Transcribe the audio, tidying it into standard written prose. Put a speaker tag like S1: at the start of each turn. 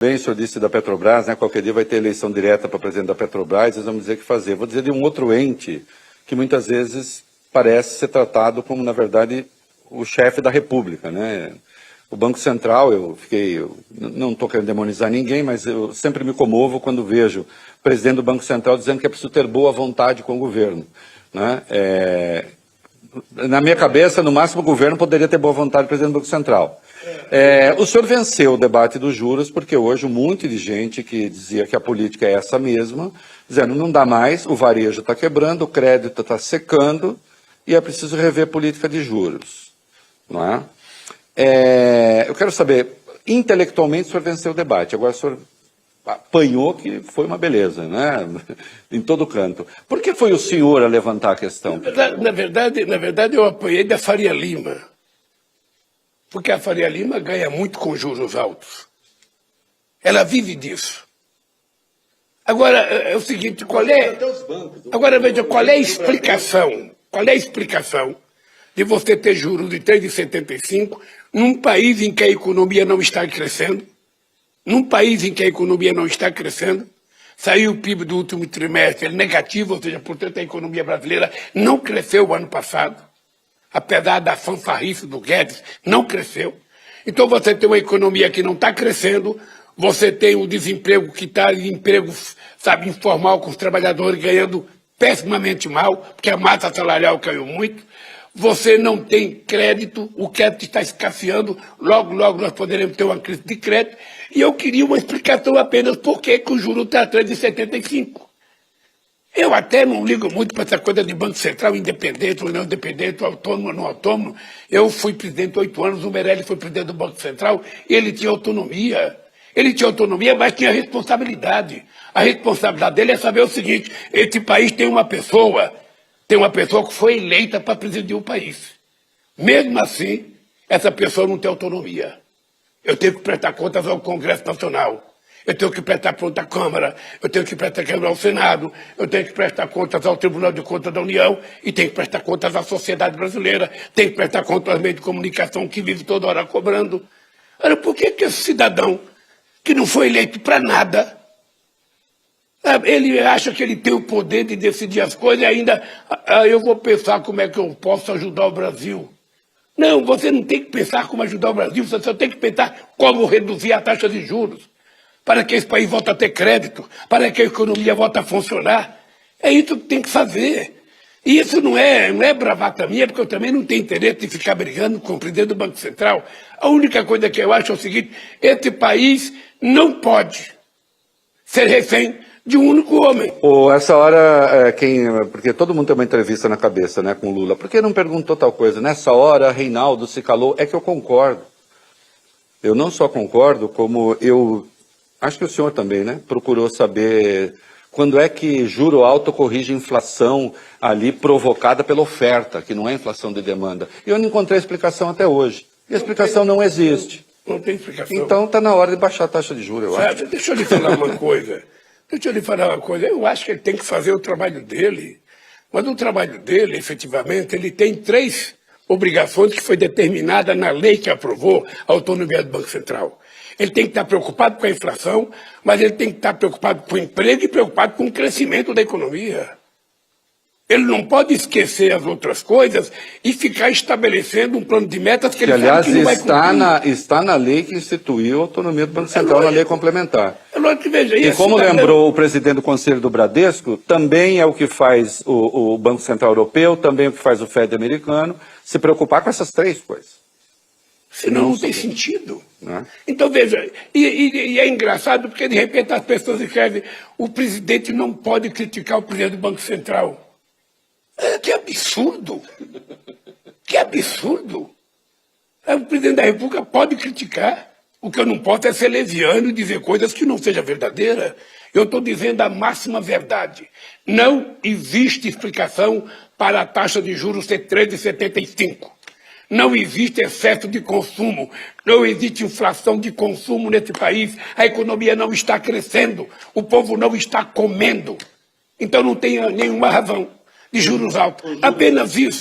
S1: Bem, o senhor disse da Petrobras, né? Qualquer dia vai ter eleição direta para presidente da Petrobras, eles vão dizer o que fazer. Vou dizer de um outro ente que muitas vezes parece ser tratado como, na verdade, o chefe da República, né? O Banco Central, eu não estou querendo demonizar ninguém, mas eu sempre me comovo quando vejo o presidente do Banco Central dizendo que é preciso ter boa vontade com o governo, né? Na minha cabeça, no máximo, o governo poderia ter boa vontade do presidente do Banco Central. O senhor venceu o debate dos juros, porque hoje um monte de gente que dizia que a política é essa mesma, dizendo não dá mais, o varejo está quebrando, o crédito está secando e é preciso rever a política de juros. Não é? Eu quero saber, intelectualmente o senhor venceu o debate, agora o senhor apanhou, que foi uma beleza, né? Em todo canto. Por que foi o senhor a levantar a questão?
S2: Na verdade, eu apanhei da Faria Lima. Porque a Faria Lima ganha muito com juros altos. Ela vive disso. Agora, é o seguinte, Agora, veja, qual é a explicação? Qual é a explicação de você ter juros de 3,75 num país em que a economia não está crescendo? Num país em que a economia não está crescendo, saiu o PIB do último trimestre negativo, ou seja, portanto a economia brasileira não cresceu o ano passado, apesar da fanfarrice do Guedes, não cresceu. Então você tem uma economia que não está crescendo, você tem o desemprego que está em emprego, sabe, informal, com os trabalhadores ganhando pessimamente mal, porque a massa salarial caiu muito. Você não tem crédito, o crédito está escasseando, logo nós poderemos ter uma crise de crédito. E eu queria uma explicação apenas por que o juro está atrás de 75. Eu até não ligo muito para essa coisa de Banco Central, independente ou não independente, autônomo ou não autônomo. Eu fui presidente 8 anos, o Meirelles foi presidente do Banco Central, e ele tinha autonomia. Ele tinha autonomia, mas tinha responsabilidade. A responsabilidade dele é saber o seguinte: esse país tem uma pessoa que foi eleita para presidir o país. Mesmo assim, essa pessoa não tem autonomia. Eu tenho que prestar contas ao Congresso Nacional. Eu tenho que prestar contas à Câmara. Eu tenho que prestar contas ao Senado. Eu tenho que prestar contas ao Tribunal de Contas da União. E tenho que prestar contas à sociedade brasileira. Tenho que prestar contas aos meios de comunicação que vive toda hora cobrando. Ora, por que esse cidadão, que não foi eleito para nada, ele acha que ele tem o poder de decidir as coisas e ainda eu vou pensar como é que eu posso ajudar o Brasil? Não, você não tem que pensar como ajudar o Brasil, você só tem que pensar como reduzir a taxa de juros, para que esse país volte a ter crédito, para que a economia volte a funcionar. É isso que tem que fazer. E isso não é bravata minha, porque eu também não tenho interesse de ficar brigando com o presidente do Banco Central. A única coisa que eu acho é o seguinte: esse país não pode ser refém de um único homem.
S1: Essa hora, porque todo mundo tem uma entrevista na cabeça, né, com o Lula. Por que não perguntou tal coisa? Nessa hora, Reinaldo se calou. É que eu concordo. Eu não só concordo, como eu acho que o senhor também, né, procurou saber quando é que juro alto corrige inflação ali provocada pela oferta, que não é inflação de demanda. E eu não encontrei explicação até hoje. E a explicação não existe.
S2: Não tem explicação.
S1: Então está na hora de baixar a taxa de juros, eu acho.
S2: Deixa eu lhe falar uma coisa. Eu acho que ele tem que fazer o trabalho dele. Mas o trabalho dele, efetivamente, ele tem 3 obrigações que foi determinada na lei que aprovou a autonomia do Banco Central. Ele tem que estar preocupado com a inflação, mas ele tem que estar preocupado com o emprego e preocupado com o crescimento da economia. Ele não pode esquecer as outras coisas e ficar estabelecendo um plano de metas que ele sabe que não vai cumprir.
S1: Está na lei que instituiu a autonomia do Banco Central, na lei complementar.
S2: É lógico que veja isso.
S1: E como lembrou o presidente do Conselho do Bradesco, também é o que faz o Banco Central Europeu, também é o que faz o Fed americano, se preocupar com essas 3 coisas.
S2: Senão não tem sentido.
S1: Né?
S2: Então, veja, e é engraçado porque, de repente, as pessoas escrevem: o presidente não pode criticar o presidente do Banco Central. Que absurdo! Que absurdo! O presidente da República pode criticar. O que eu não posso é ser leviano e dizer coisas que não sejam verdadeiras. Eu estou dizendo a máxima verdade. Não existe explicação para a taxa de juros ser 13,75. Não existe excesso de consumo, não existe inflação de consumo nesse país, a economia não está crescendo, o povo não está comendo. Então não tem nenhuma razão de juros altos, apenas isso.